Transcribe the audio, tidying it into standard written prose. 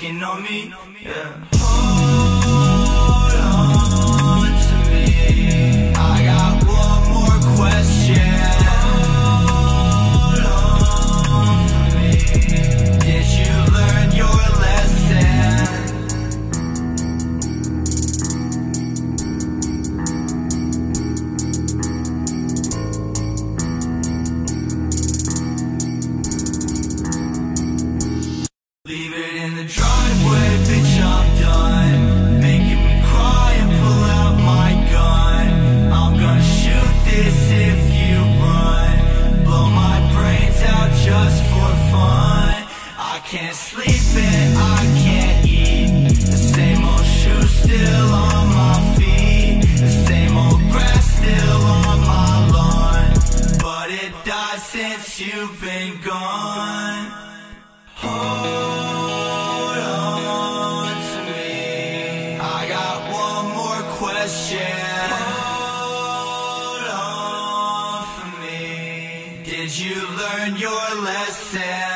checking on me, yeah. Hold on to me, I got one more question. Hold on for me, did you learn your lesson? Leave it in the driveway, bitch, I'm done. Making me cry and pull out my gun. I'm gonna shoot this if you run. Blow my brains out just for fun. I can't sleep and I can't eat. The same old shoes still on my feet. The same old grass still on my lawn. But it died since you've been gone. Hold on to me, I got one more question. Hold on for me, did you learn your lesson?